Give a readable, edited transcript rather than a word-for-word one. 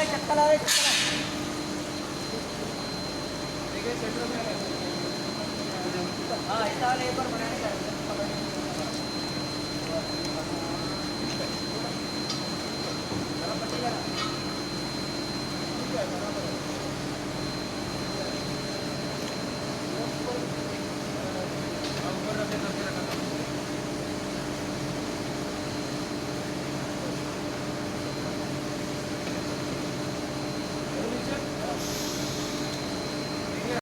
चक्कर आ रहे चक्कर हाँ ऐसा वाला एक बार बनाने का